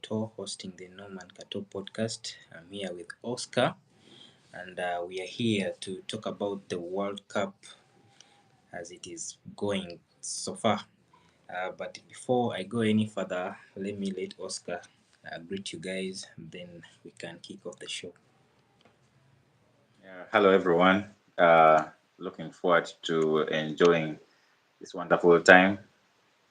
Kato, hosting the Norman Kato podcast. I'm here with Oscar, and we are here to talk about the World Cup as it is going so far. But before I go any further, let me let Oscar greet you guys, and then we can kick off the show. Yeah, hello everyone. Looking forward to enjoying this wonderful time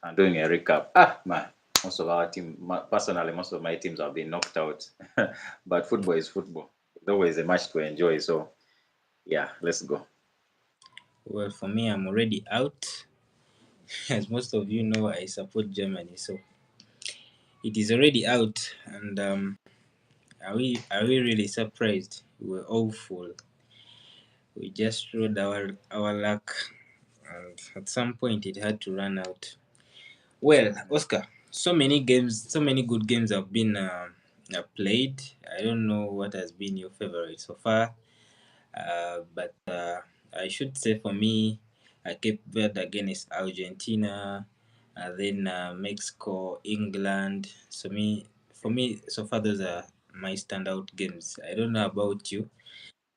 and doing a recap. Man, most of our team, personally, most of my teams have been knocked out, but football is football. It's always a match to enjoy. So, yeah, let's go. Well, for me, I'm already out. As most of you know, I support Germany, so it is already out. And are we really surprised? We were awful. We just rode our luck, and at some point it had to run out. Well, Oscar, so many good games have been played. I don't know what has been your favorite so far, but I should say for me, Cape Verde against Argentina, then Mexico, England. For me, so far those are my standout games. I don't know about you,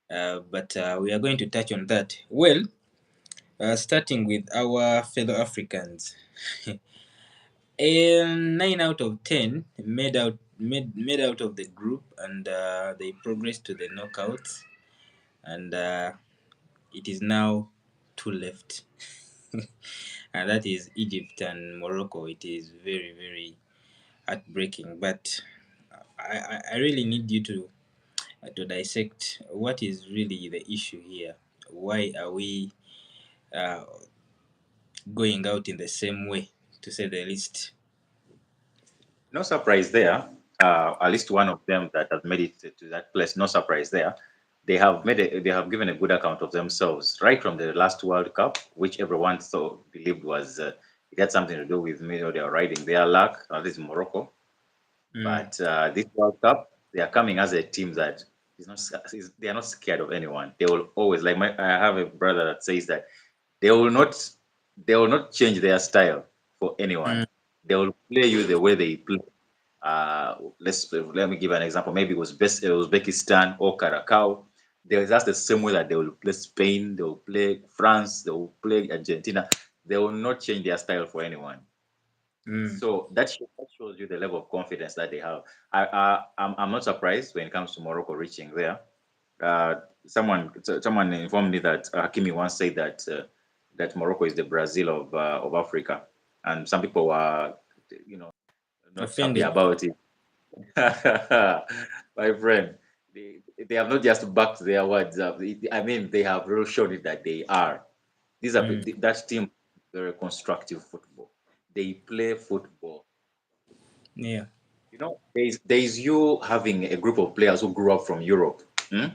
but we are going to touch on that. Well, starting with our fellow Africans. 9 out of 10 made out of the group, and they progressed to the knockouts, and it is now two left, and that is Egypt and Morocco. It is very very heartbreaking, but I really need you to dissect what is really the issue here. Why are we uh, going out in the same way, to say the least? No surprise there. At least one of them that have made it to that place. No surprise there. They have given a good account of themselves right from the last World Cup, which everyone believed was it had something to do with me or they are riding their luck. At least Morocco. Mm, But this World Cup, they are coming as a team that they are not scared of anyone. They will always I have a brother that says that they will not they will not change their style for anyone. mm, They will play you the way they play. Let me give an example. Maybe Uzbekistan or Curacao. That's the same way that they will play Spain, they will play France, they will play Argentina. They will not change their style for anyone. mm. So that shows you the level of confidence that they have. I'm not surprised when it comes to Morocco reaching there. Someone informed me that Hakimi once said that Morocco is the Brazil of Africa, and some people were, you know, not happy Offended. about it. My friend, they have not just backed their words up. I mean, they have really shown it that they are. Mm, That team very constructive football. They play football. yeah. There is you having a group of players who grew up from Europe, Yeah.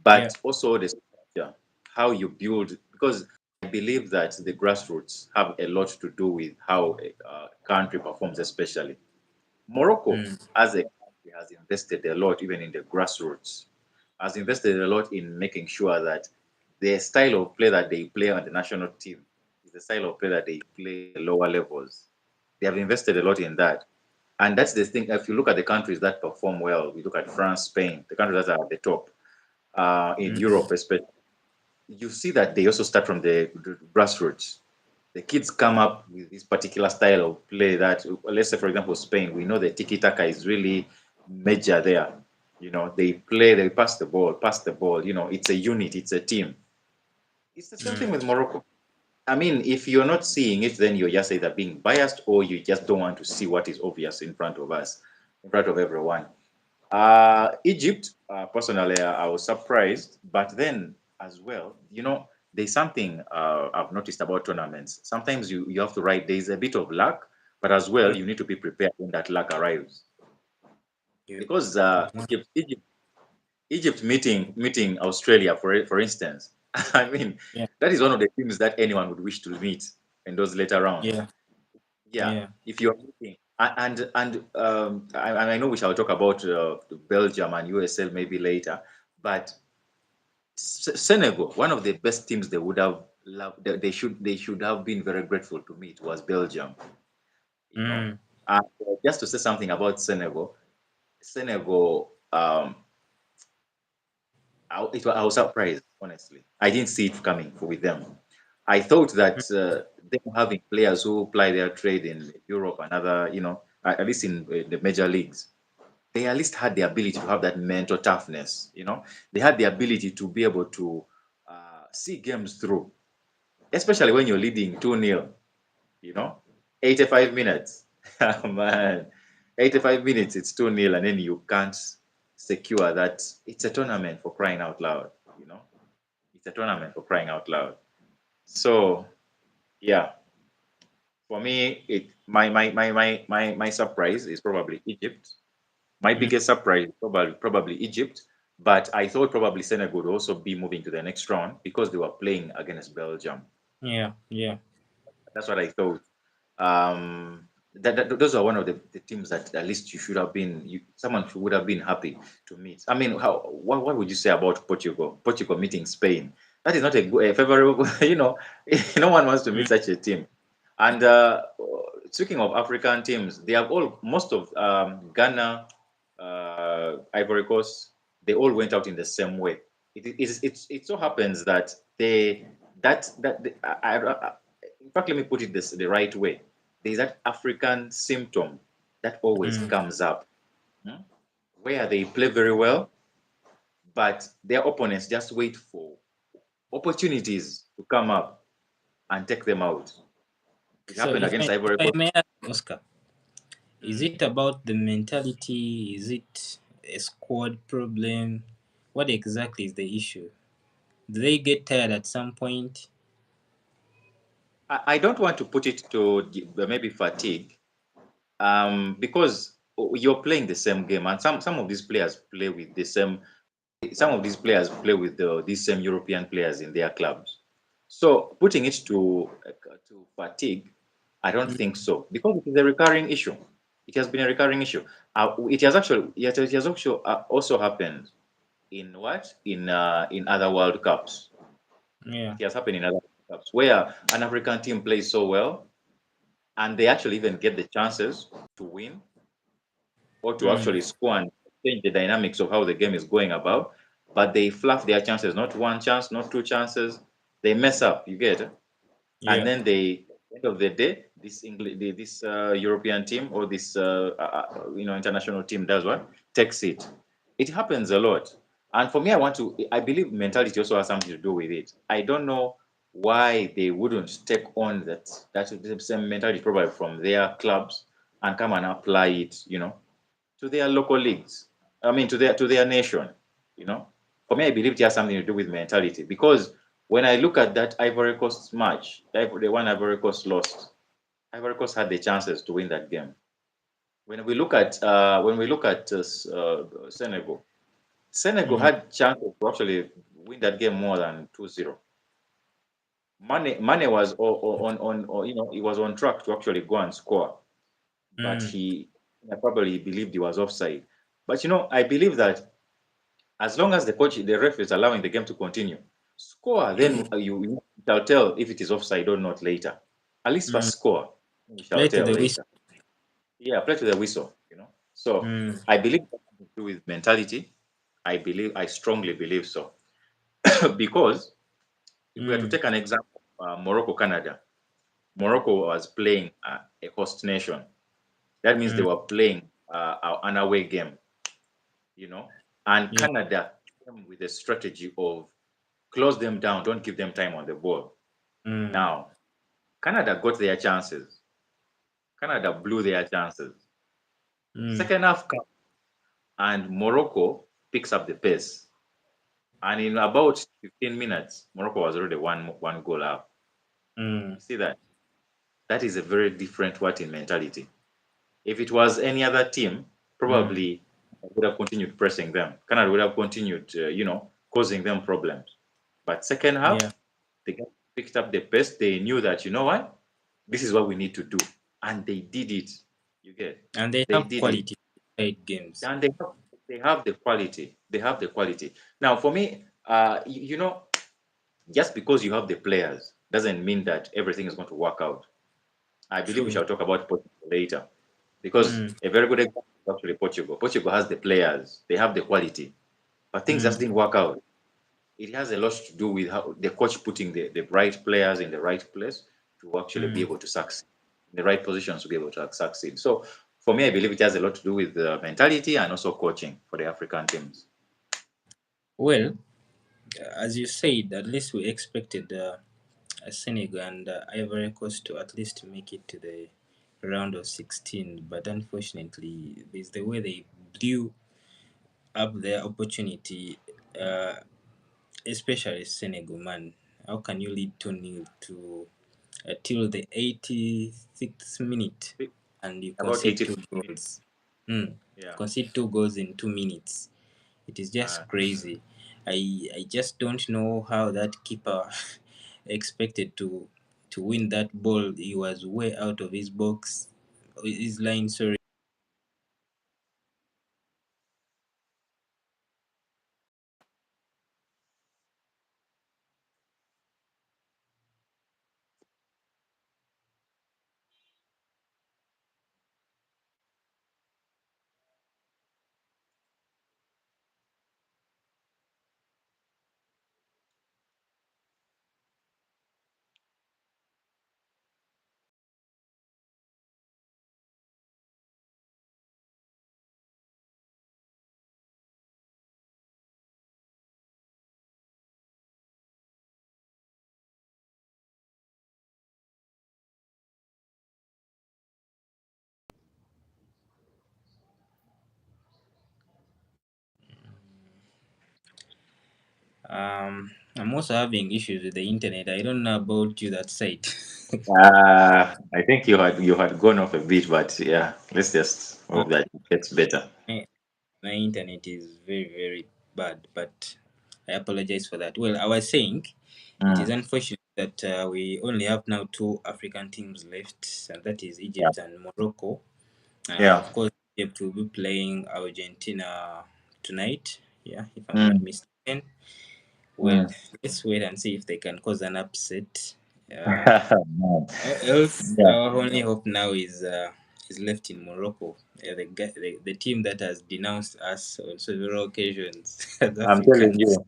but also the structure, how you build. Because I believe that the grassroots have a lot to do with how a country performs, especially. Morocco, Mm, as a country, has invested a lot, even in the grassroots, has invested a lot in making sure that the style of play that they play on the national team is the style of play that they play at the lower levels. They have invested a lot in that. And that's the thing. If you look at the countries that perform well, we look at France, Spain, the countries that are at the top, in mm, Europe, especially, you see that they also start from the grassroots. The kids come up with this particular style of play that, let's say, for example, Spain, we know the tiki taka is really major there. They play, they pass the ball. It's a unit, it's a team. It's the same thing mm. with Morocco. I mean, if you're not seeing it, then you're just either being biased or you just don't want to see what is obvious in front of us, in front of everyone. Egypt, personally, I was surprised, but then as well, there's something I've noticed about tournaments. Sometimes you have to write, there's a bit of luck, but as well, Yeah. you need to be prepared when that luck arrives. Yeah. Because One. Egypt meeting Australia, for instance, I mean, Yeah. that is one of the teams that anyone would wish to meet in those later rounds. Yeah. Yeah, Yeah. if you're looking, and I know we shall talk about Belgium and USL maybe later, but Senegal, one of the best teams they would have loved, they should have been very grateful to meet was Belgium. You know, Mm. Just to say something about Senegal, Senegal, I was surprised, honestly. I didn't see it coming with them. I thought that them having players who ply their trade in Europe and other, at least in the major leagues, they at least had the ability to have that mental toughness. They had the ability to be able to see games through, especially when you're leading 2-0, you know, 85 minutes. Man, 85 minutes, it's 2-0, and then you can't secure that. It's a tournament for crying out loud, you know. It's a tournament for crying out loud. So, yeah, for me, my surprise is probably Egypt. My Mm, biggest surprise is probably Egypt, but I thought probably Senegal would also be moving to the next round because they were playing against Belgium. yeah, yeah. That's what I thought. Those are one of the teams that at least you should have been. Someone would have been happy to meet. I mean, what would you say about Portugal? Portugal meeting Spain. That is not a favorable. No one wants to Mm, meet such a team. And speaking of African teams, they have all most of Ghana, Ivory Coast. They all went out in the same way. It so happens that they that that in fact, let me put it the right way. There's that African symptom that always mm. comes up, hmm, where they play very well, but their opponents just wait for opportunities to come up and take them out. It So happened against if Ivory I Coast. may ask, Oscar, is Mm. it about the mentality? Is it a squad problem? What exactly is the issue? Do they get tired at some point? I don't want to put it to maybe fatigue, because you're playing the same game, and some of these players play with the same. Some of these players play with these same European players in their clubs. So putting it to fatigue, I don't Mm, think so because it is a recurring issue. It has been a recurring issue. It has actually also happened in other World Cups. yeah. It has happened in other World Cups where an African team plays so well and they actually even get the chances to win or to Mm, actually score and change the dynamics of how the game is going about, but they fluff their chances. Not one chance, not two chances. They mess up. You get it? And yeah. then they, at the end of the day, this European team or this international team does what? Takes it. It happens a lot. And for me, I believe mentality also has something to do with it. I don't know why they wouldn't take on that same mentality probably from their clubs and come and apply it, to their local leagues. I mean, to their nation. You know, for me, I believe it has something to do with mentality because when I look at that Ivory Coast match, the one Ivory Coast lost, Ivory Coast had the chances to win that game. When we look at Senegal, Senegal Mm, had chances to actually win that game more than 2-0. Mane was he was on track to actually go and score, but mm, he probably believed he was offside. But I believe that as long as the ref is allowing the game to continue, score, then you shall tell if it is offside or not later. At least mm. first score, we shall Play to tell the whistle. later. Yeah, play to the whistle. So Mm, I believe it has to do with mentality. I strongly believe so. Because if we are to mm, take an example, Morocco, Canada. Morocco was playing a host nation. That means they mm, were playing an away game, and yeah. Canada came with a strategy of close them down, don't give them time on the ball. Mm, Now, Canada got their chances. Canada blew their chances. mm, Second half comes, and Morocco picks up the pace. And in about 15 minutes, Morocco was already one goal up. mm, You see that? That is a very different what in mentality. If it was any other team, mm. probably would have continued pressing them. Canada would have continued, causing them problems. But second Yeah. half, they picked up the pace. They knew that, you know what? This is what we need to do. And they did it. You get? And they They have did it. quality side games. And they have the quality. They have the quality. Now, for me, just because you have the players doesn't mean that everything is going to work out. I believe we True. shall talk about Portugal later. because Mm, a very good example is actually Portugal. Portugal has the players, they have the quality, but things just mm, didn't work out. It has a lot to do with how the coach putting the right players in the right place to actually be mm. able to succeed, in the right positions to be able to succeed. So for me, I believe it has a lot to do with the mentality and also coaching for the African teams. Well, as you said, at least we expected Senegal and Ivory Coast to at least make it to the round of 16, but unfortunately, there's the way they blew up their opportunity, uh, especially Senegal, man. How can you lead 2-0 to till the 86th minute and you About concede 2 80. goals? Mm. Yeah. Concede 2 goals in 2 minutes. It is Uh, just crazy. I just don't know how that keeper expected to win that ball. He was way out of his box, his line. Sorry. I'm also having issues with the internet. I don't know about you that side. I think you had gone off a bit, but yeah, let's just Oh, hope that it gets better. my, my internet is very very bad, but I apologize for that. Well, I was saying it is Mm, unfortunate that we only have now two African teams left, and that is yeah, Egypt and Morocco. yeah. Of course, Egypt will be playing Argentina tonight. Yeah, if I'm not Mm, mistaken. Well, mm. let's wait and see if they can cause an upset. Man, Else, yeah. our only hope now is left in Morocco. The team that has denounced us on several occasions as I'm telling Africans. you.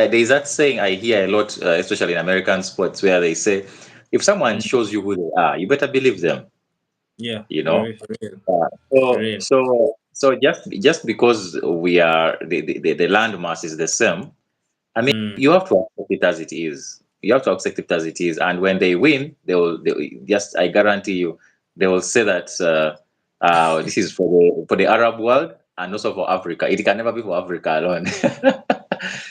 There's that saying I hear a lot, especially in American sports, where they say, if someone Mm, shows you who they are, you better believe them. yeah, You for know. real, for real, for So real. so so just because we are the landmass is the same, I mean, Mm, you have to accept it as it is. You have to accept it as it is. And when they win, they will just, I guarantee you, they will say that this is for the Arab world and also for Africa. It can never be for Africa alone.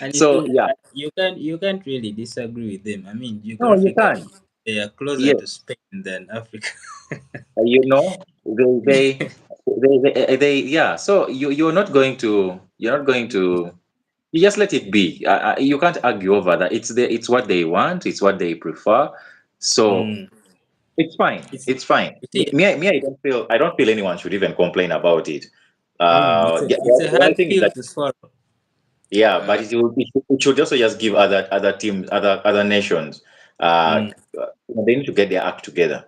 and you So see, yeah, you can't really disagree with them. I mean, no, you geographically, can't. they are closer Yes, to Spain than Africa. you know, yeah. So you're not going to. You just let it be. You can't argue over that. It's what they want. It's what they prefer. So Mm, it's fine. it's It's fine. you see, Me, I don't feel anyone should even complain about it. it's a The only hard thing is pill that, to swallow. yeah, but Uh, it should also just give other teams, other nations, uh, mm, they need to get their act together,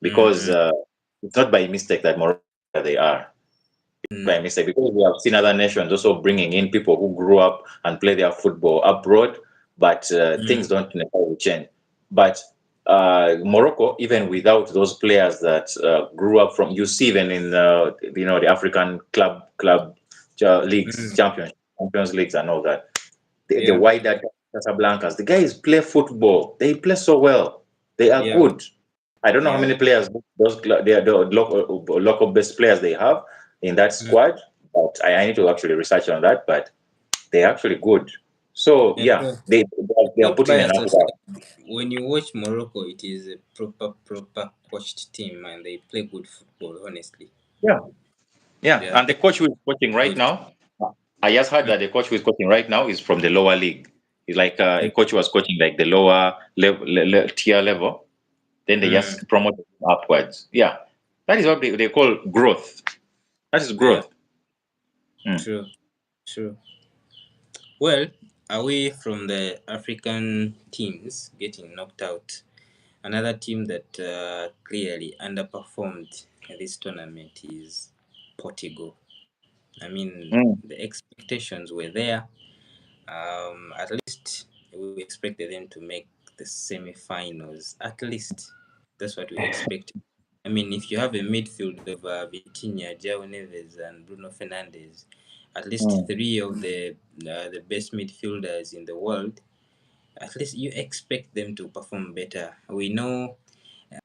because mm, it's not by mistake that Morocco where they are. By mm, mistake, because we have seen other nations also bringing in people who grew up and play their football abroad, but mm, things don't necessarily change. But Morocco, even without those players that grew up from, you see, even in the African club leagues, mm, champions leagues, and all that, the yeah, wider Casablancas, the guys play football. They play so well. They are yeah, good. I don't know how yeah. many players the local best players they have in that Mm. squad, but I need to actually research on that. But they're actually good. So And yeah, they are not putting an biased effort also. out. When you watch Morocco, it is a proper coached team, and they play good football. Honestly, Yeah, they yeah. are And the very coach who is coaching right coached. now, I just heard Mm, that the coach who is coaching right now is from the lower league. He's like a mm, coach who was coaching like the lower tier level. Then they mm. just promote upwards. Yeah, that is what they call growth. That is Yeah, growth. Mm. true, true. Well, away from the African teams getting knocked out, Another team that clearly underperformed this tournament is Portugal. I mean, Mm, the expectations were there. At least we expected them to make the semi-finals. At least that's what we expected. I mean, if you have a midfield of Vitinha, João Neves, and Bruno Fernandes, at least mm, three of the best midfielders in the world, at least you expect them to perform better. We know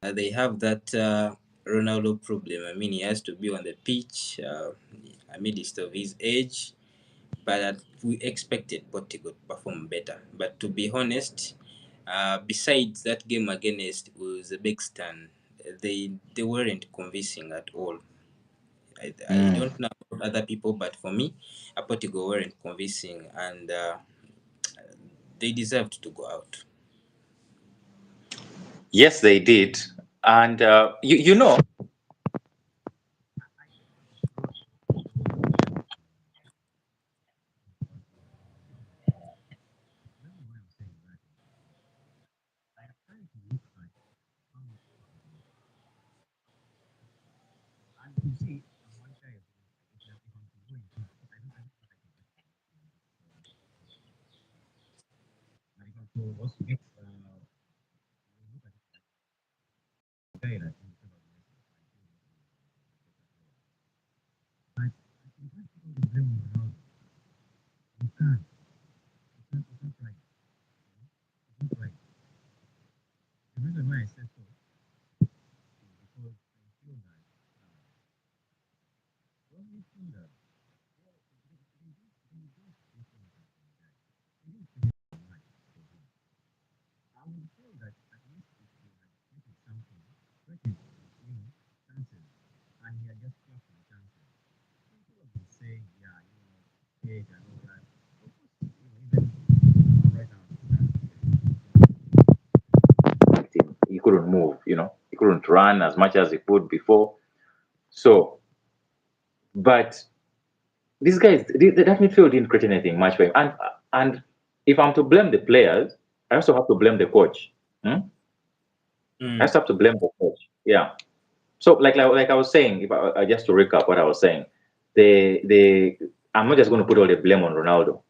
they have that Ronaldo problem. I mean, he has to be on the pitch amidst of his age, but we expected Portugal to perform better. But to be honest, besides that game against Uzbekistan, they weren't convincing at all. I mm. don't know about other people, but for me, Portugal weren't convincing, and they deserved to go out. Yes, they did. And you know, he couldn't move. He couldn't run as much as he could before. So, but these guys, that midfield didn't create anything much for him. And if I'm to blame the players, I also have to blame the coach. Hmm? I Mm, also have to blame the coach. Yeah. So, like I was saying, if just to recap what I was saying, the I'm not just going to put all the blame on Ronaldo.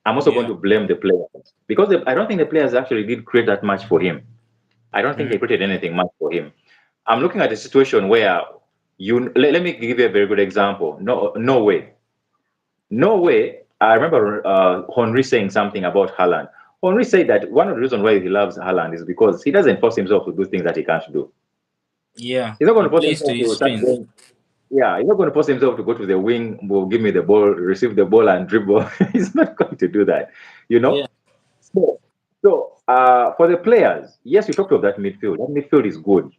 I'm also going yeah. to blame the players because I don't think the players actually did create that much for him. I don't think Mm, they created anything much for him. I'm looking at a situation where let me give you a very good example. No way. No way. I remember Henry saying something about Haaland. Henry said that one of the reasons why he loves Haaland is because he doesn't force himself to do things that he can't do. yeah. He's not going He to force plays to himself his to start strength. going. Yeah, he's not going to force himself to go to the wing, will give me the ball, receive the ball, and dribble. He's not going to do that. You know. Yeah. So, for the players, yes, you talked of that midfield. That midfield is good,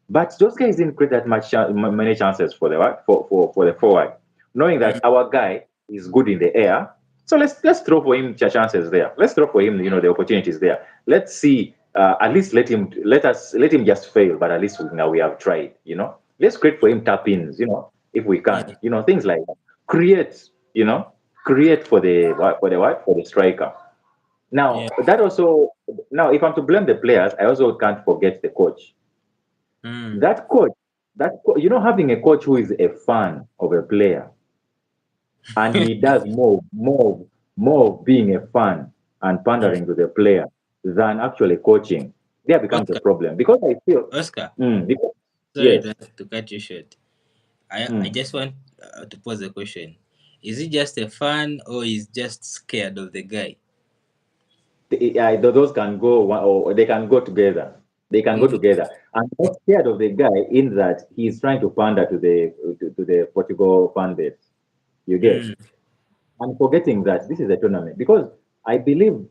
but those guys didn't create that many chances for the what for the forward, knowing Mm, that our guy is good in the air. So let's throw for him chances there. Let's throw for him, the opportunities there. Let's see. At least let him just fail, but at least now we have tried. Let's create for him tap ins. If we can. yeah. Things like that. Create. Create for the striker. Yeah. Now, if I'm to blame the players, I also can't forget the coach. Mm, That coach, having a coach who is a fan of a player and he does more of being a fan and mm. pandering to the player than actually coaching, there becomes a Oscar. problem. Because I feel, Oscar. because, Sorry yes, to cut you short. I mm, just want to pose a question. Is he just a fan or is just scared of the guy? those can go or they can go together. They can go Mm, together. I'm not scared of the guy in that he's trying to pander to the Portugal fan base. You get? mm, I'm forgetting that this is a tournament because I believe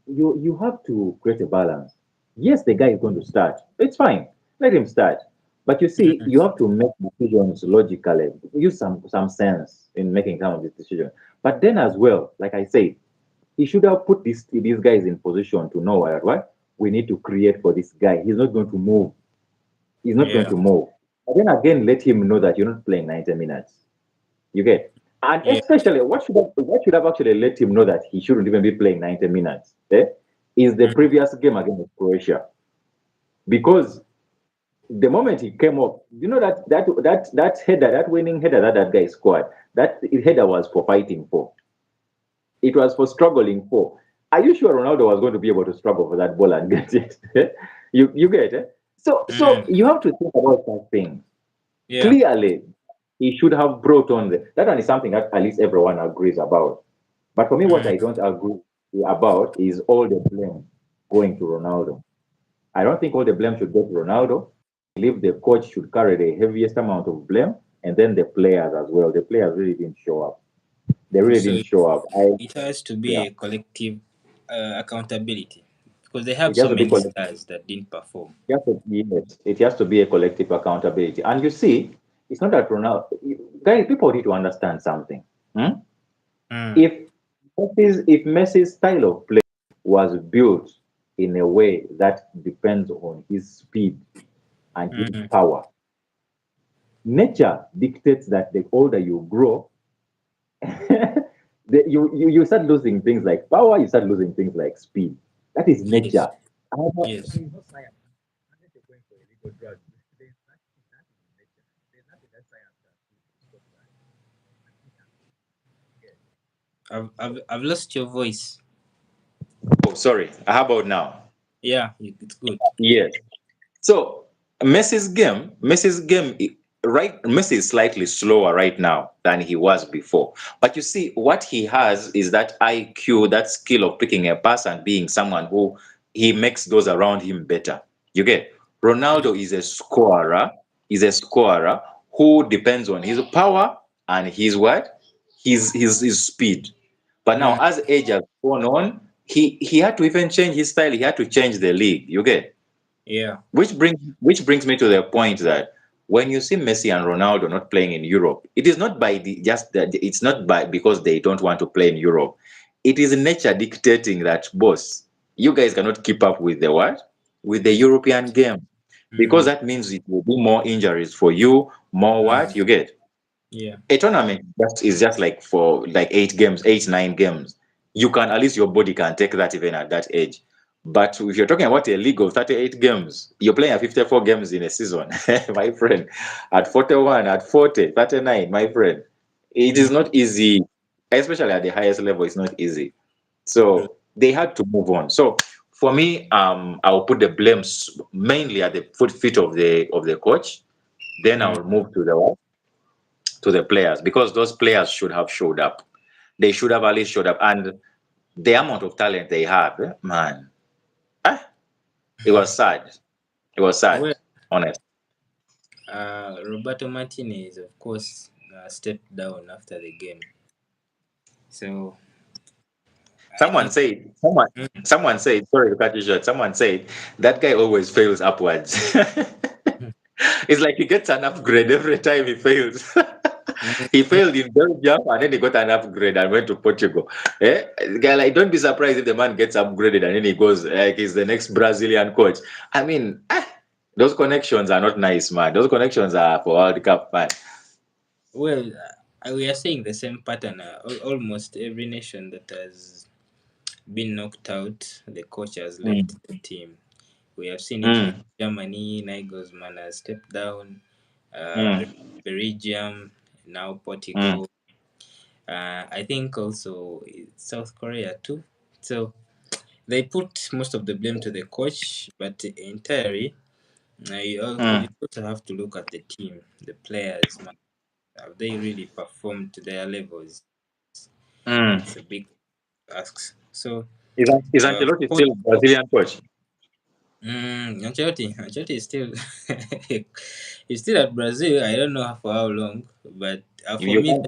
you have to create a balance. Yes, the guy is going to start. It's fine. Let him start. But you see, mm. you have to make decisions logically. Use some sense in making some of these decisions. But then as well, like I said, he should have put these guys in position to know what we need to create for this guy. He's not going to move. He's not going Yeah. to move. But then again, let him know that you're not playing 90 minutes. You get? And Yeah. especially, what should have actually let him know that he shouldn't even be playing 90 minutes? Is the Mm, previous game against Croatia. because the moment he came up, you know that header, that winning header that guy scored, that header was for fighting for. It was for struggling for. Are you sure Ronaldo was going to be able to struggle for that ball and get it? You get it? So Mm. you have to think about that thing. Yeah. Clearly, he should have brought on that one is something that at least everyone agrees about. But for me, what Mm. I don't agree about is all the blame going to Ronaldo. I don't think all the blame should go to Ronaldo. I believe the coach should carry the heaviest amount of blame, and then the players as well. The players really didn't show up. They really So didn't show up. it has to be Yeah, a collective accountability because they have it has so to be many collective. stars that didn't perform. Yes, it has to be a collective accountability. And you see, it's not that Ronaldo. Guys, people need to understand something. Hmm? Mm. If Messi's style of play was built in a way that depends on his speed and his Mm. power, nature dictates that the older you grow, you start losing things like power, you start losing things like speed. That is Yes. nature. However, Yes. there is no science. Unless you're going for a legal drug, there's nothing in nature. There's nothing that science can do to stop that. Nothing can get. I've lost your voice. Oh, sorry. How about now? Yeah, it's good. Yes. So Messi's game, right? Messi is slightly slower right now than he was before. But you see, what he has is that IQ, that skill of picking a pass and being someone who he makes those around him better. You get Ronaldo is a scorer who depends on his power and his what? His speed. But now, Mm. as age has gone on, he had to even change his style. He had to change the league. You get Yeah. which brings me to the point that when you see Messi and Ronaldo not playing in Europe, it is not by the just that it's not by because they don't want to play in Europe. It is nature dictating that, boss, you guys cannot keep up with the what? With the With European game. Because mm. that means it will be more injuries for you, more Mm. what? You get Yeah. a tournament just is just like for like 8 games, 8, 9 games. You can at least your body can take that even at that age. But if you're talking about a league of 38 games, you're playing at 54 games in a season, my friend. At 41, at 40, 39, my friend. It Mm. is not easy, especially at the highest level, it's not easy. True. So they had to move on. So for me, I'll put the blames mainly at the feet of the coach. Then Mm. I'll move to the what? To the players because those players should have showed up. They should have at least showed up. And the amount of talent they have, man, ah, it was sad. It was Well, sad, honest. Roberto Martinez, of course, stepped down after the game. So I Someone think. said, someone, Mm. someone said, sorry to cut you short, someone said that guy always fails upwards. It's like he gets an upgrade every time he fails. Mm. He failed in Belgium and then he got an upgrade and went to Portugal. Eh? Guy, like, don't be surprised if the man gets upgraded and then he goes like he's the next Brazilian coach. I mean, those connections are not nice, man. Those connections are for World Cup, man. Well, we are seeing the same pattern. Almost every nation that has been knocked out, the coach has Mm, left the team. We have seen it with mm, Germany. Nagelsmann has stepped down. mm, Belgium, now mm, Portugal. I think also South Korea too. So they put most of the blame to the coach, but entirely, you mm, also have to look at the team, the players. Man, have they really performed to their levels? It's a mm. big ask. So, Is for Ancelotti still Portugal, Brazilian coach? Ancelotti is still he's still at Brazil. I don't know for how long, but for You me can't.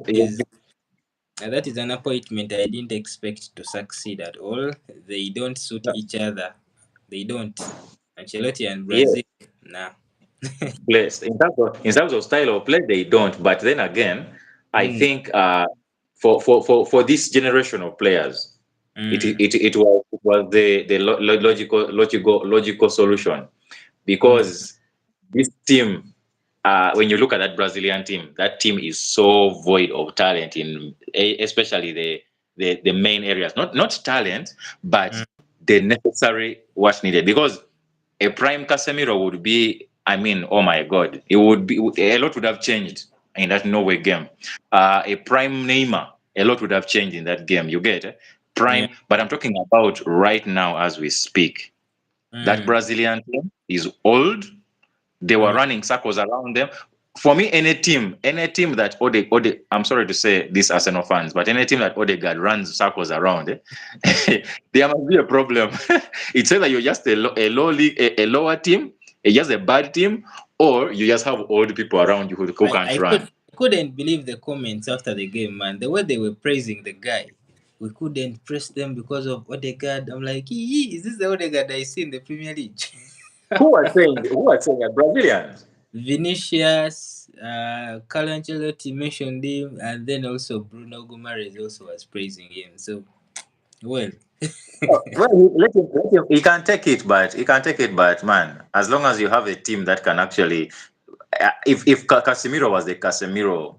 that is an appointment I didn't expect to succeed at all. They don't suit each other. They don't. Ancelotti and Yes, Brazil, nah. place. In terms of style of play, they don't. But then again, I Mm, think for this generation of players, mm, it was the logical solution mm, because this team, when you look at that Brazilian team, that team is so void of talent especially the main areas. Not talent, but mm, the necessary what's needed because a prime Casemiro would be, I mean, oh my God, it would be, a lot would have changed in that Norway game. A prime Neymar, a lot would have changed in that game. You get it? Yeah. Prime, but I'm talking about right now as we speak. That Mm. Brazilian team is old. They were Mm. running circles around them. For me, any team that Ode, I'm sorry to say this, Arsenal fans, but any team that Odegaard runs circles around, there must be a problem. It's either you're just a low league, a lower team, just a bad team, or you just have old people around you who I, can't I run. could couldn't believe the comments after the game, man. The way they were praising the guy. We couldn't praise them because of Odegaard. I'm like, is this the Odegaard I see in the Premier League? Who are saying that? Brazilians? Vinicius, Carlo Ancelotti mentioned him, and then also Bruno Guimaraes also was praising him. So, well, Well, let him. He can take it, but man, as long as you have a team that can actually, if Casemiro was the Casemiro,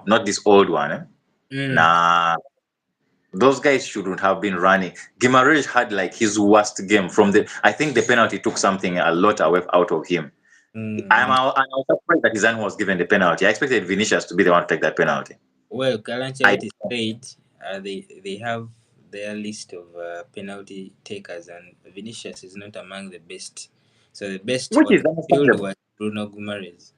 not this old one, mm, nah, those guys shouldn't have been running. Guimaraes had like his worst game from the. I think the penalty took something a lot away out of him. I'm mm. I was surprised that Zidane was given the penalty. I expected Vinicius to be the one to take that penalty. Well, Carlo I Ancelotti said they have their list of penalty takers, and Vinicius is not among the best. So the best which on is the field understandable. was Bruno Guimaraes.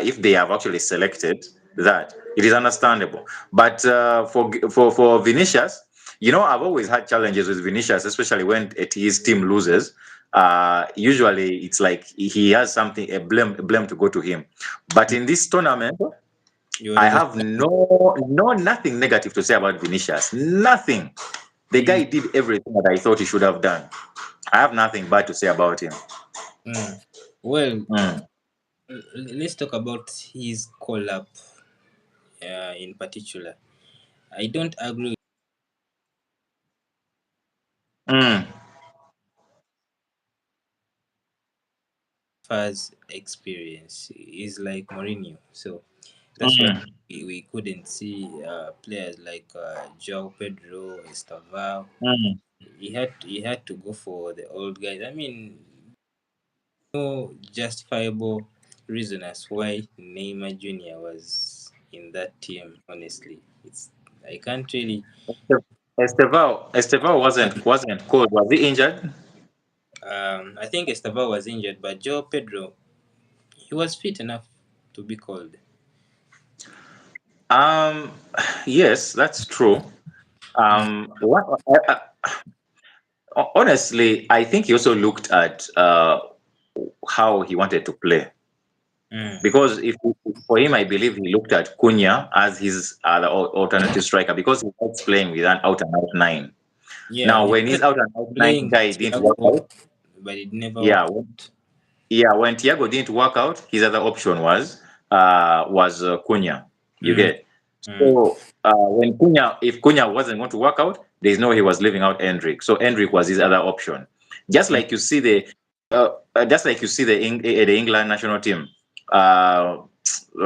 If they have actually selected that, it is understandable. But for Vinicius, I've always had challenges with Vinicius, especially when his team loses. Usually it's like he has something, a blame to go to him. But Mm. in this tournament, You I always have nothing negative to say about Vinicius. Nothing. The mm, guy did everything that I thought he should have done. I have nothing bad to say about him. mm. Well, Mm. let's talk about his call up in particular. I don't agree Mm. with his experience. He's like Mourinho, so that's why Mm. we couldn't see players like João Pedro, Estevao. Mm. He had to go for the old guys. I mean, no justifiable reason as why Neymar Jr. was in that team. Honestly, it's I can't really. Estevao wasn't cold. Was he injured? I think Estevao was injured, but João Pedro, he was fit enough to be called. Um, yes, that's true. Mm, What honestly, I think he also looked at how he wanted to play mm. because if for him, I believe he looked at Cunha as his other alternative striker because he was playing with an out and out nine. Yeah, Now, he when his started out and out nine playing guy didn't work Thiago, out, but it never yeah, worked. when Thiago didn't work out, his other option was Cunha. You Mm, get mm, so if Cunha wasn't going to work out, there's no way he was leaving out Endrick. So Endrick was his other option. Just mm, like you see the England national team, uh,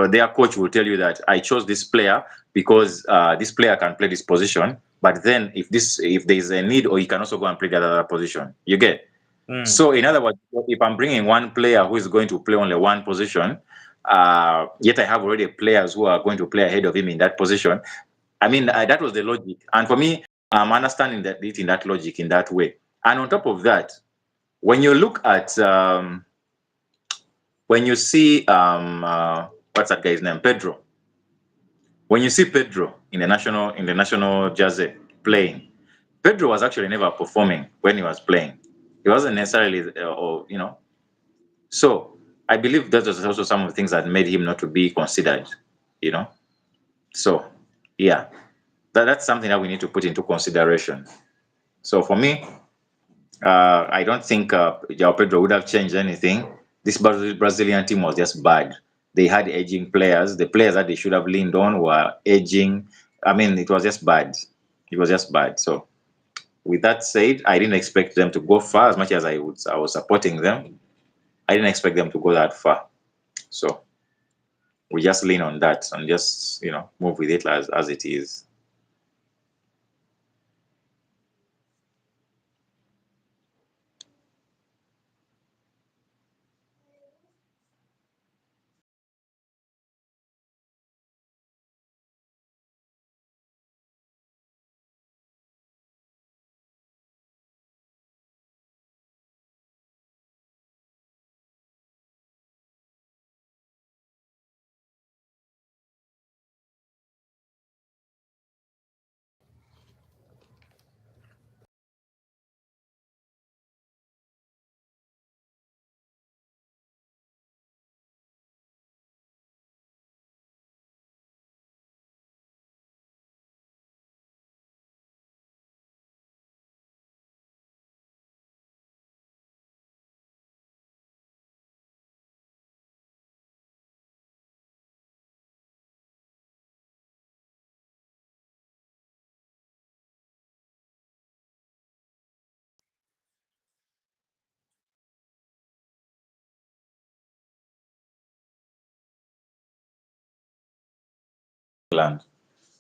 their coach will tell you that I chose this player because this player can play this position. But then if there is a need, or he can also go and play the other position. You get. mm, So, in other words, if I'm bringing one player who is going to play only one position, yet I have already players who are going to play ahead of him in that position. I mean, that was the logic. And for me, I'm understanding that it in that logic in that way. And on top of that, when you look at, when you see, what's that guy's name? Pedro. When you see Pedro in the national jersey playing, Pedro was actually never performing when he was playing. He wasn't necessarily, So I believe that was also some of the things that made him not to be considered, you know. So yeah, that's something that we need to put into consideration. So for me, I don't think João Pedro would have changed anything. This Brazilian team was just bad. They had aging players. The players that they should have leaned on were aging. I mean, it was just bad. It was just bad. So with that said, I didn't expect them to go far as much as I was supporting them. I didn't expect them to go that far. So we just lean on that and just move with it as it is.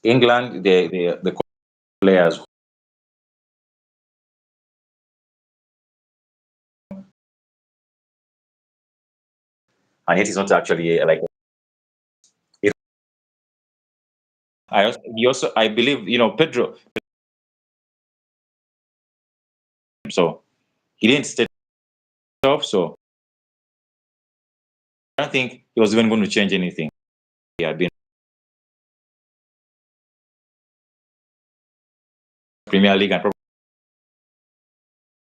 England, the players, and yet it's not actually like. I believe Pedro. So he didn't stay off. So I don't think he was even going to change anything. He had been Premier League and probably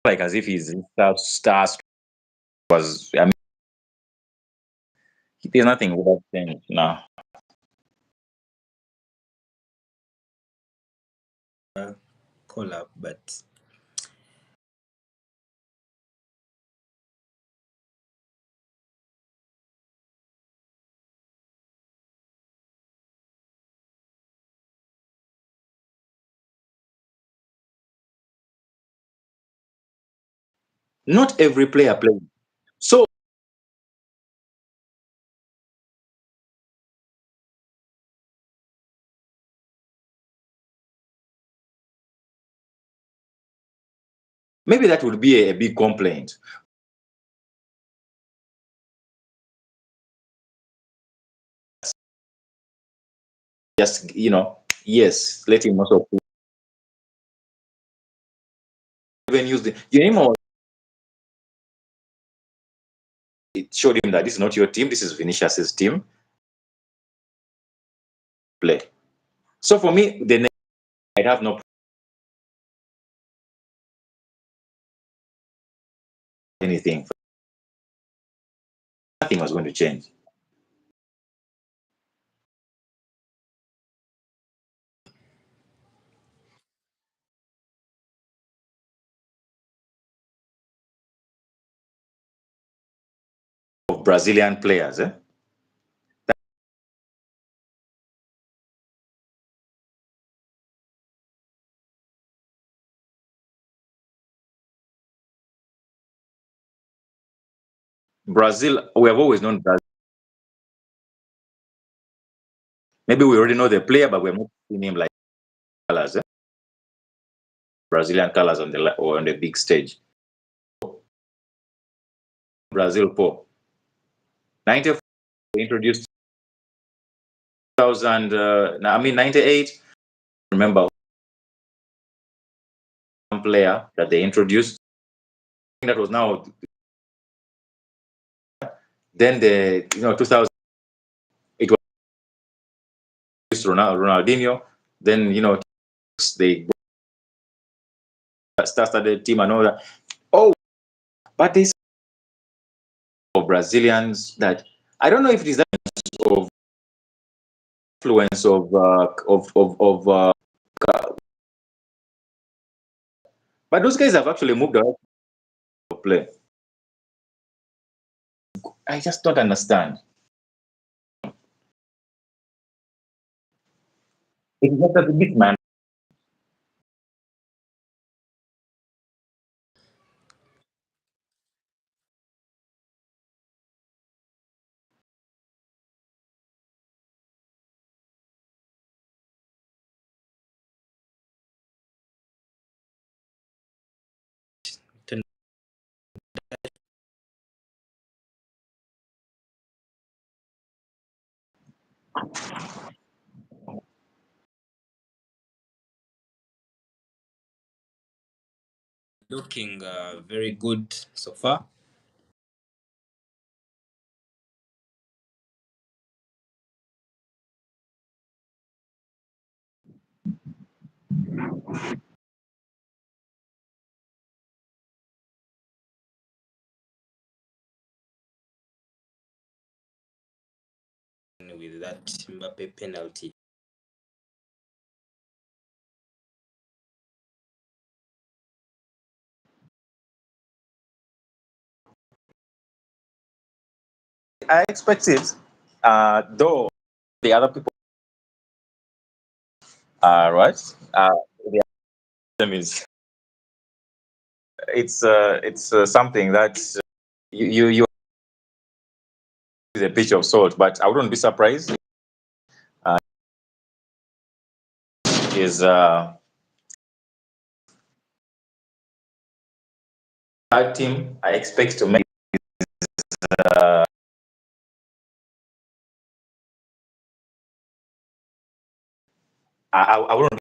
like as if his stars was. I mean, there's nothing would have changed now. Call up, but Not every player plays. So maybe that would be a big complaint. Just yes, let him also even use the game. It showed him that this is not your team. This is Vinicius's team. Play. So for me, the next I'd have no anything. Nothing was going to change. Of Brazilian players, Brazil, we have always known Brazil. Maybe we already know the player, but we have not seen him like colors, Brazilian colors on the big stage. Brazil, 94 introduced 2000. 98. Remember one player that they introduced that was now. Then the 2000 it was Ronaldinho. Then they started the team and all that. Oh, but they of Brazilians that I don't know if it is that of influence but those guys have actually moved around to play. I just don't understand. It's just a bit man. looking very good so far. With that Mbappe penalty. I expect it, though the other people are right. The other is it's something that you is a pinch of salt, but I wouldn't be surprised. is third team. I expect to make. I wouldn't.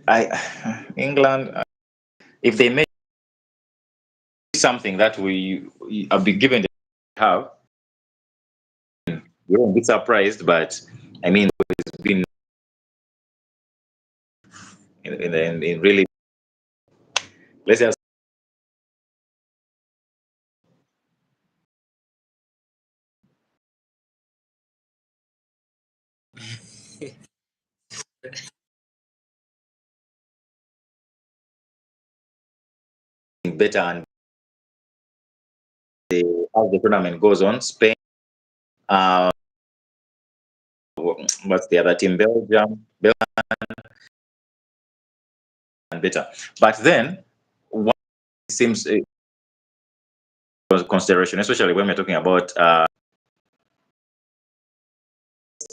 I England. If they make something that we I'll be given to have, we won't be surprised. But I mean, it's been in really. Let's just better and as the tournament goes on. Spain. Uh, what's the other team? Belgium. And better. But then, what seems consideration, especially when we're talking about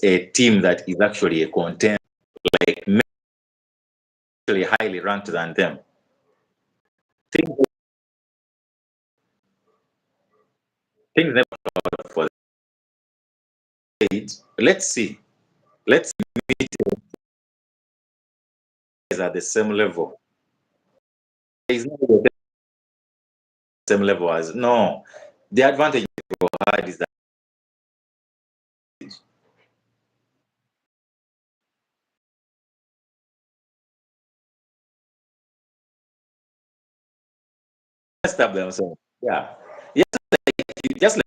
a team that is actually a contender, like actually highly ranked than them. Things, things never out for it. Let's see. Let's meet guys at the same level. It's not the same level as no. The advantage you had is that messed up themselves. Yeah. Just like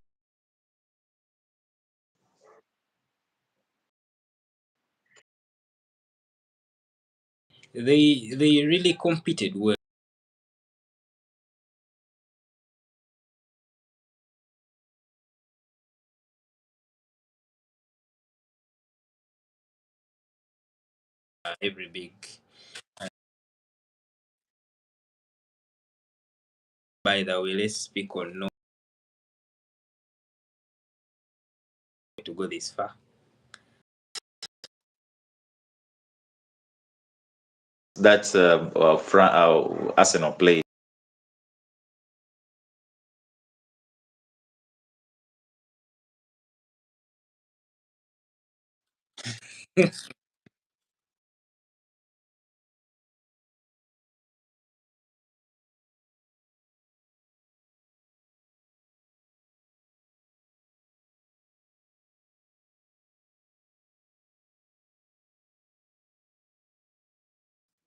They really competed well. Every big. By the way, let's speak on no to go this far. that's Arsenal played.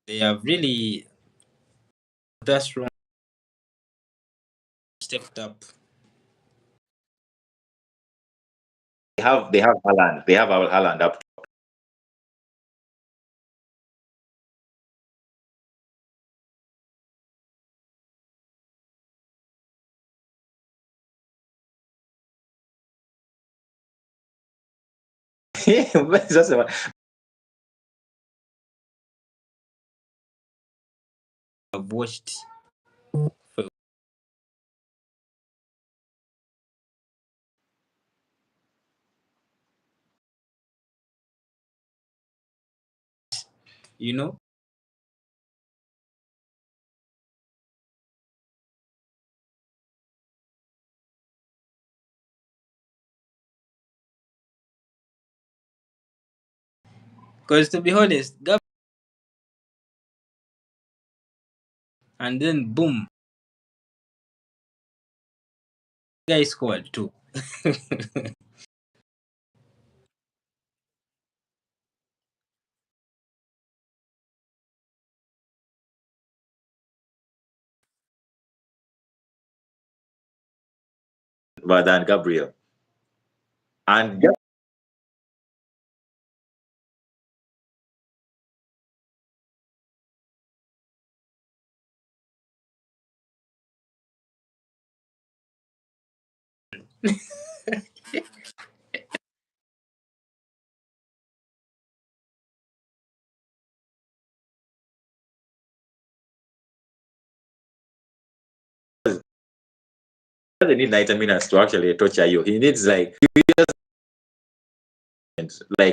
They have really that's wrong stepped up. They have Haaland. They have our Haaland up. Yeah, but it's just I've watched for you know because to be honest, and then boom, guy scored too. than Gabriel. And doesn't need 90 minutes to actually torture you. He needs like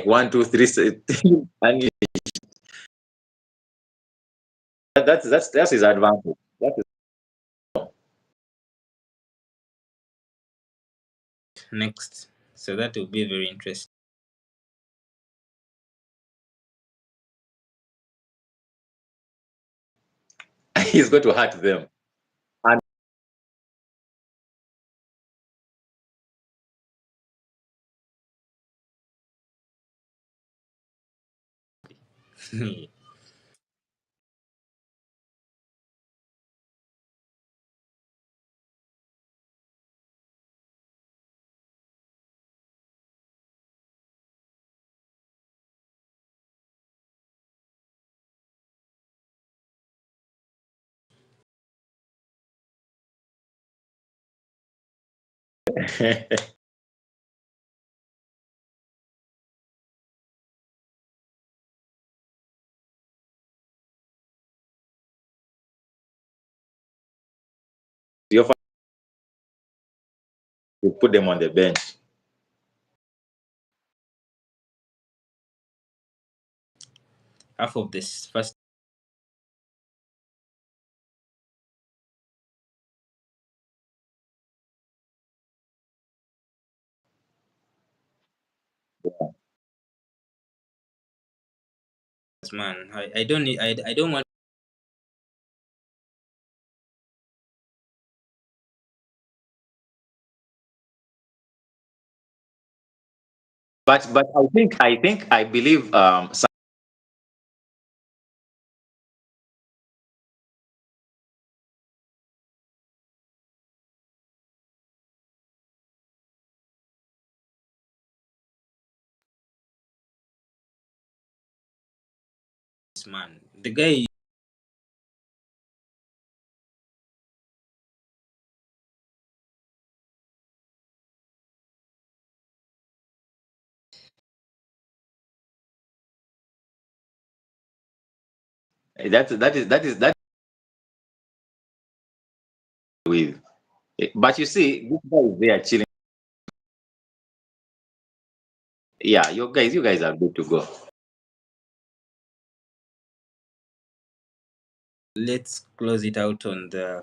one, two, three, and that's his advantage. That is, Next. So that will be very interesting. he's going to hurt them. And you put them on the bench. Half of this first man. I don't need I don't want But I believe this man. The guy that with. But you see, this guy is there chilling. Yeah, you guys are good to go. let's close it out on the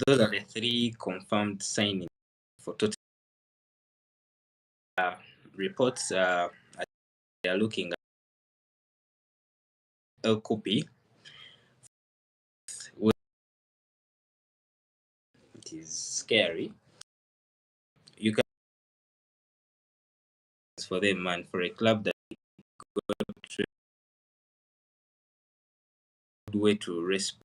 those are the three confirmed signings for total reports they are looking at El Kupi. It is scary. You can for them, man, for a club that got a good way to respect.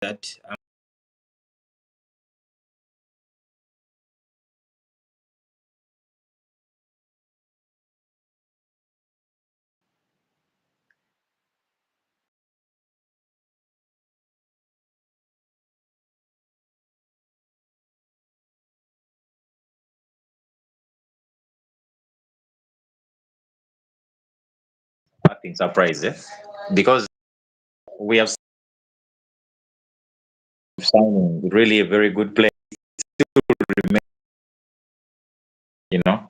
That Nothing surprise, eh? Because we have signing really a very good player. You know,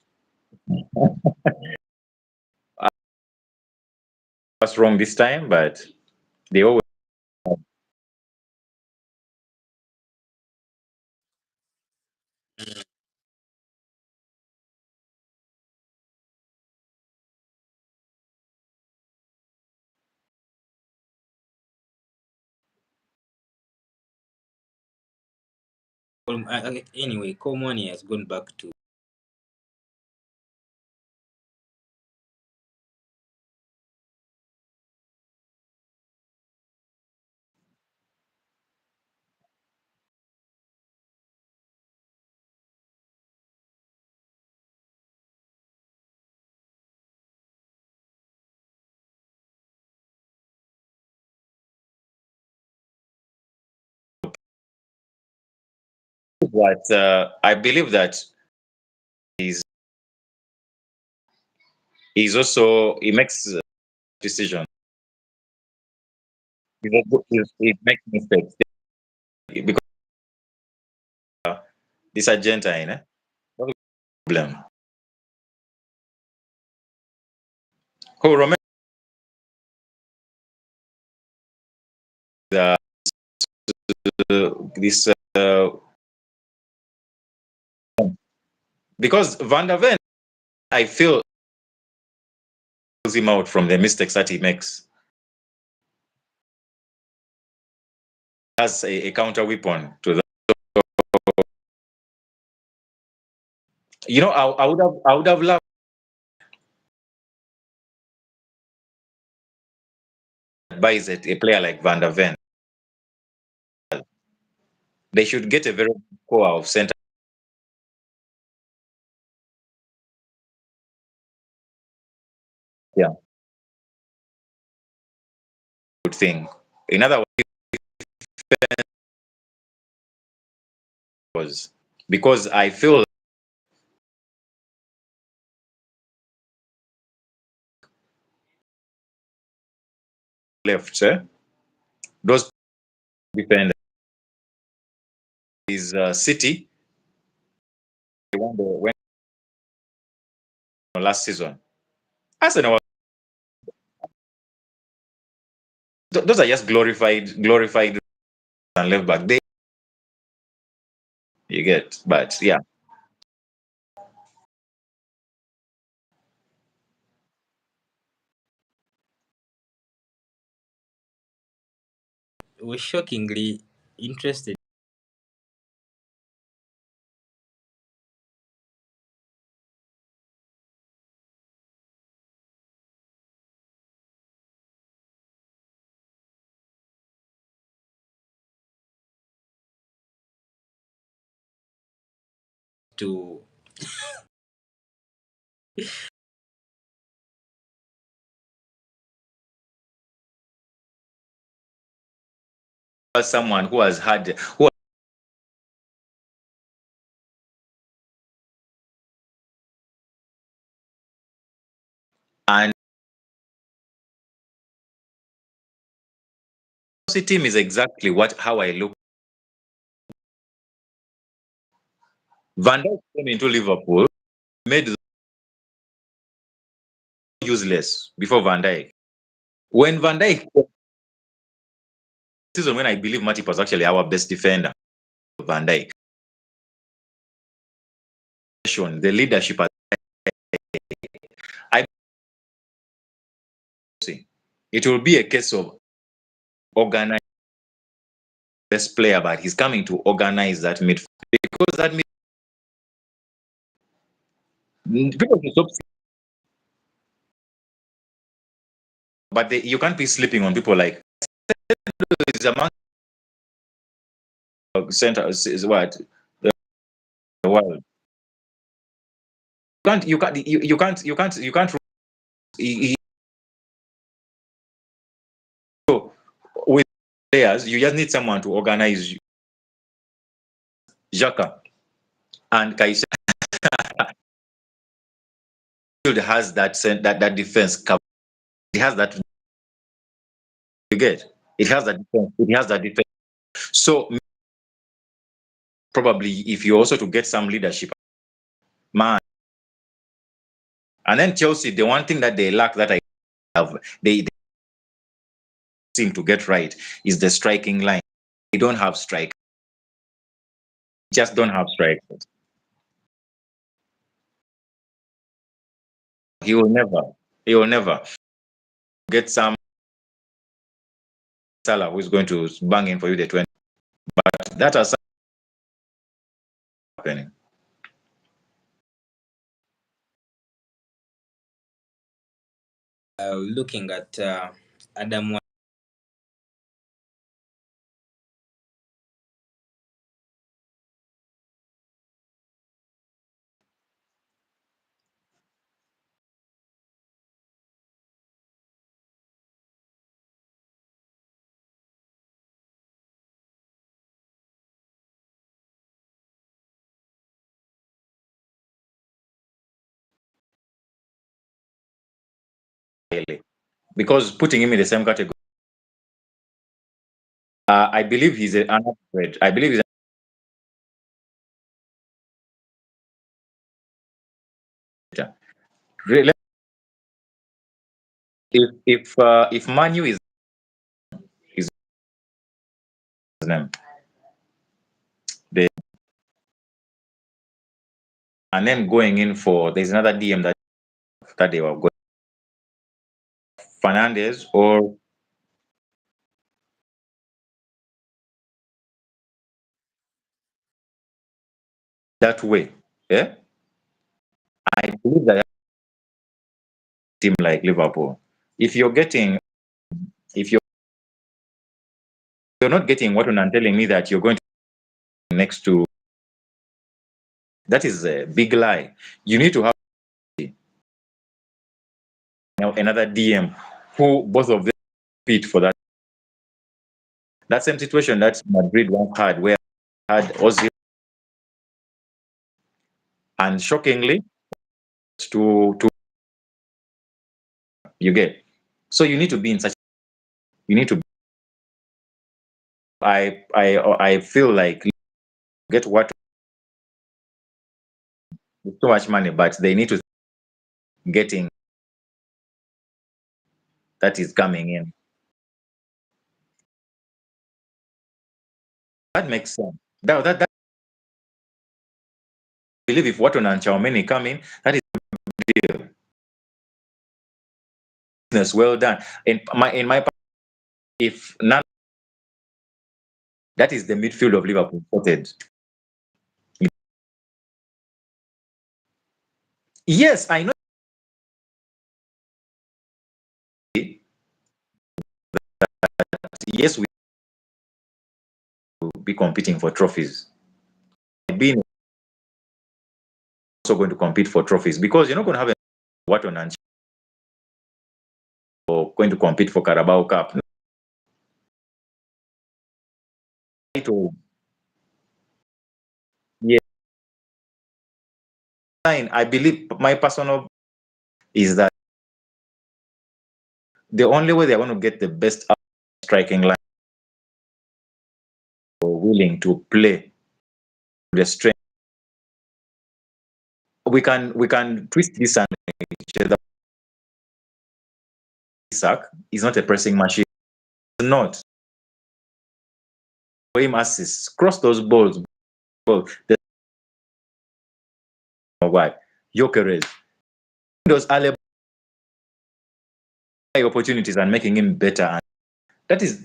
I was wrong this time, but they always. anyway, Komani has gone back to I believe that he's he makes decisions. He makes mistakes because this Argentine, not a problem. Who remember uh, this because Van der Ven, I feel pulls him out from the mistakes that he makes. As a counter weapon to that. I would have loved to advise a player like Van der Ven. They should get a very good core of center. Yeah, good thing. In other words, because I feel left, those defenders is City. They won last season. Arsenal, those are just glorified and left back. You get, but yeah, Was shockingly interested to someone who has had who and Chelsea team is exactly how I look. Van Dijk came into Liverpool, made useless before Van Dijk. When Van Dijk season when I believe Matip was actually our best defender, Van Dijk. The leadership, I see. It will be a case of organize best player, but he's coming to organize that midfield because people will stop, but you can't be sleeping on people like is among center is what the world. You can't. So with players, you just need someone to organize you. Xhaka and Kaisa has that defense cover. It has that you get. It has that defense. It has that defense. So probably if you also to get some leadership, man. And then Chelsea, the one thing that they lack that I have, they seem to get right is the striking line. They don't have strike. Just don't have strike. He will never. He will never get some Salah who is going to bang in for you the 20. But that has happening. looking at Adam because putting him in the same category, I believe he's an upgrade. I believe he's an Really, if Manu is his name, they and then going in for there's another DM that they were going Fernandez or that way. Yeah, I believe that team like Liverpool. If you're getting if you're not getting what I'm telling me that you're going to next to that is a big lie. You need to have another DM who both of them compete for that same situation that Madrid once had where had Ozil and shockingly to you get so you need to be in such you need to I feel like get what too much money but they need to getting that is coming in. That makes sense. That I believe if Watton and Chaumeni come in, that is deal. Business well done. In my if none that is the midfield of Liverpool sorted. Yes, I know. Yes, we will be competing for trophies. Being also going to compete for trophies because you're not going to have a Watton and or going to compete for Carabao Cup. To yeah, I believe my personal is that the only way they're going to get the best striking line or willing to play the strength. We can twist this and that Isak is not a pressing machine. It's not for him assists. Cross those balls. The why Jokeres those early opportunities and making him better. And that is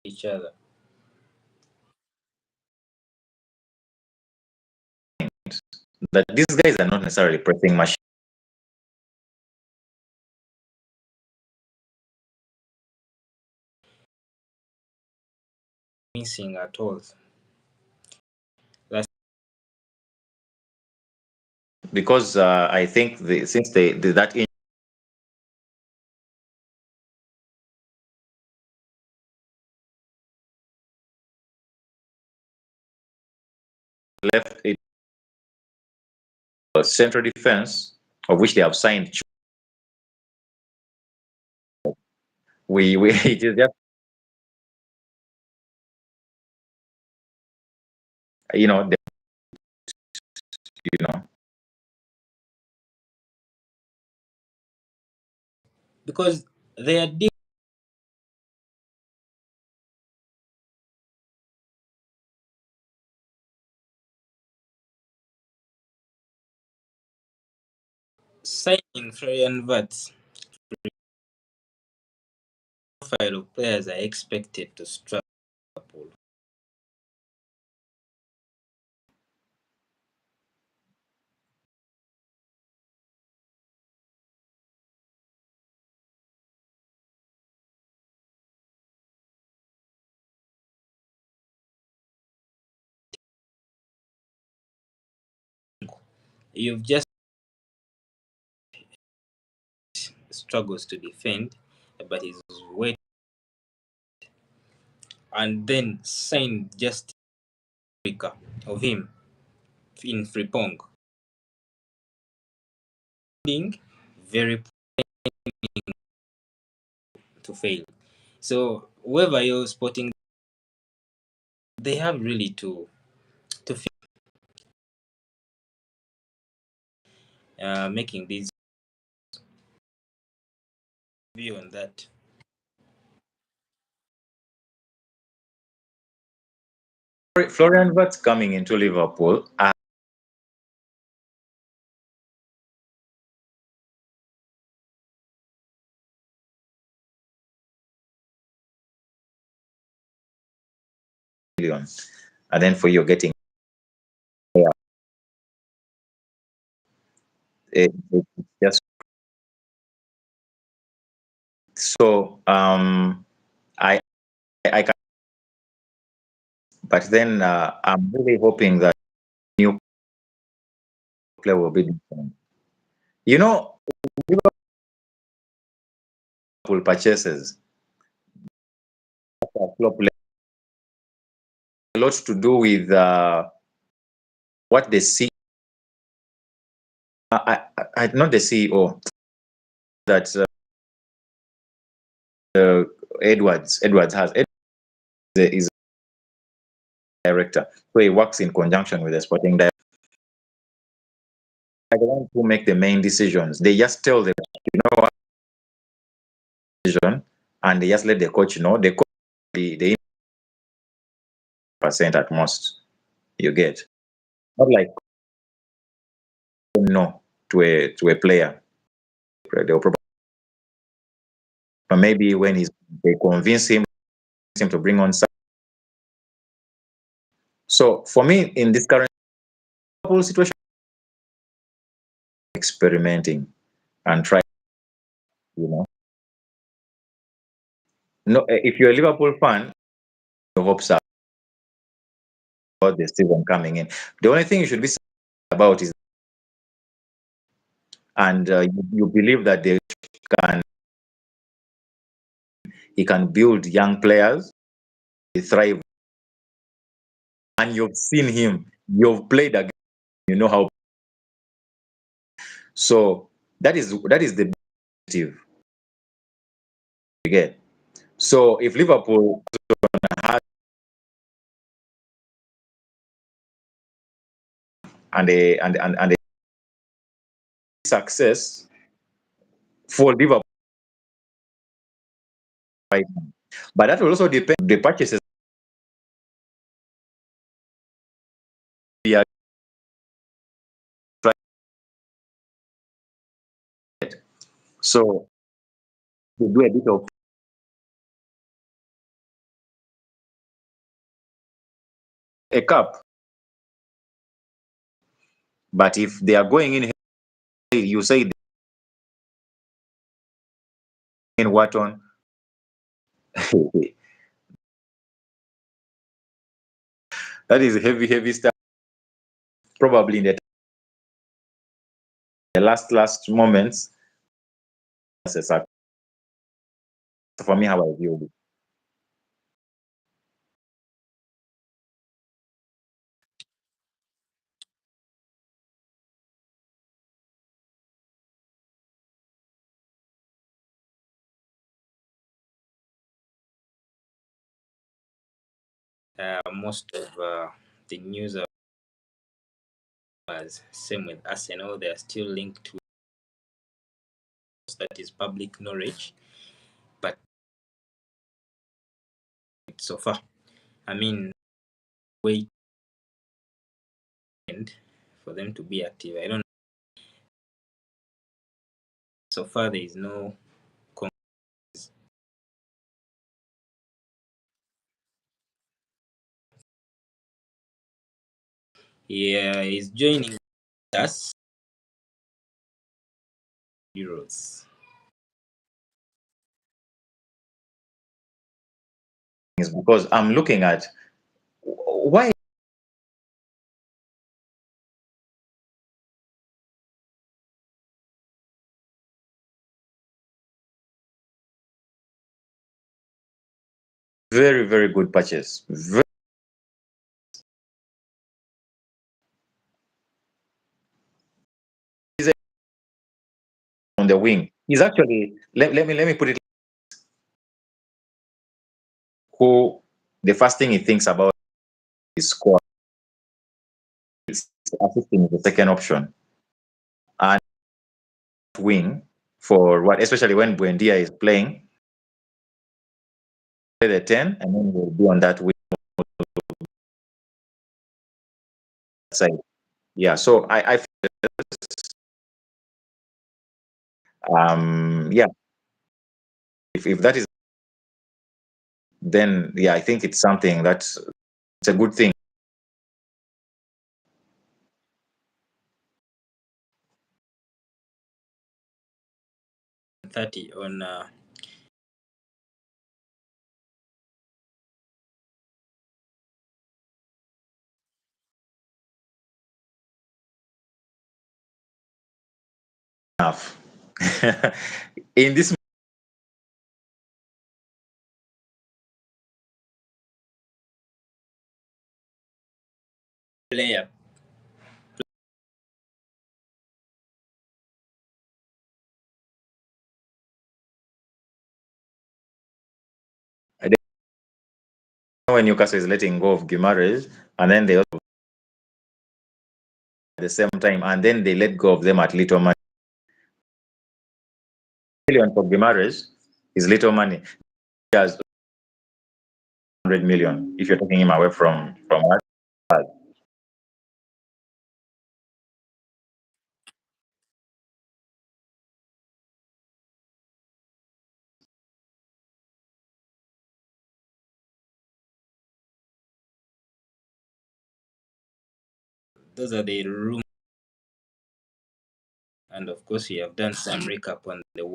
Each other. that these guys are not necessarily pressing machine. Missing at all. That's Because I think since that left it central defense of which they have signed. We it is just you know the, you know because they are signing Florian Wirtz. Profile of players are expected to struggle. You've just struggles to defend, but he's wait and then signed just Africa of him in Fripong. Very to fail. So whoever you're spotting, they have really to making this view on that. Florian Wirtz coming into Liverpool. Million, and then for you getting it's just so I can, but then I'm really hoping that new player will be different. You know, Liverpool purchases a lot to do with what they see. Not the CEO that Edwards has. Is a director, so he works in conjunction with the sporting director. They're the ones who make the main decisions. They just tell them, you know what, decision, and they just let the coach know. The coach, the percent at most. You get, not like no to a player. They'll probably, but maybe when they convince him to bring on some. So for me, in this current situation, experimenting and try, you know. No, if you're a Liverpool fan, your hopes are about the season coming in. The only thing you should be about is, and you believe that can he can build young players, they thrive, and you've seen him, you've played against, you know how. So that is the objective you get. So if Liverpool has and a success for Liverpool, right now. But that will also depend on the purchases. We are trying. So we do a bit of a cup. But if they are going in, you say in Wharton, that is heavy stuff. Probably in the last moments. So for me, how I view it. Most of the news was same with Arsenal. They are still linked to that is public knowledge, but so far, I mean, wait for them to be active. I don't. So far, there is no. Yeah, he's joining us. Euros. Is because I'm looking at why Very, very good purchase. He's on the wing. He's actually, let me put it, who the first thing he thinks about is score. It's assisting is the second option. And wing for what, especially when Buendia is playing, play the 10, and then we'll be on that wing side. Yeah, so I yeah, if that is, then yeah, I think it's something that's, it's a good thing. 30 on Enough. In this player. when Newcastle is letting go of Guimaraes, and then they also at the same time, and then they let go of them at little money. Million for Guimaraes is little money. He has 100 million if you're taking him away from us. Those are the room. And of course, we have done some recap on the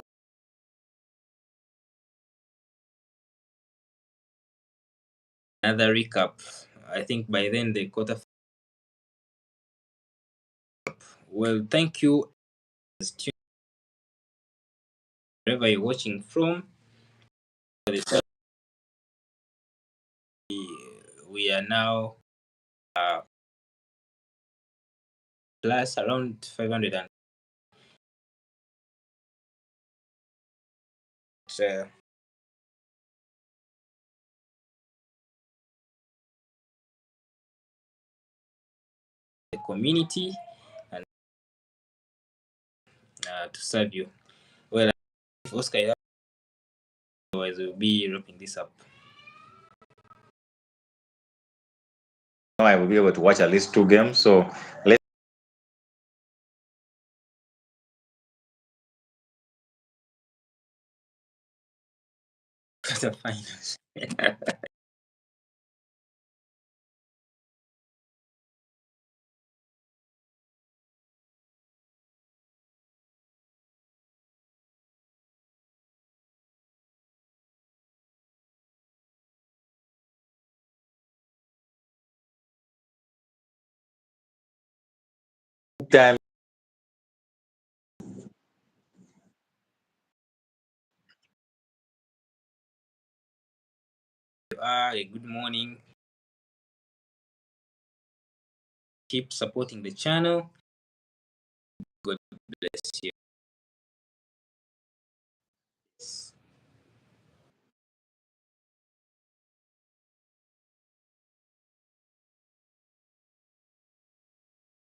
another recap. I think by then the quarter. Well, thank you. Wherever you're watching from, we are now plus around 500 and uh, the community and to serve you. Well, if Oscar, otherwise we'll be wrapping this up. Now I will be able to watch at least 2 games. So let's The finals. time. Good morning. Keep supporting the channel. God bless you.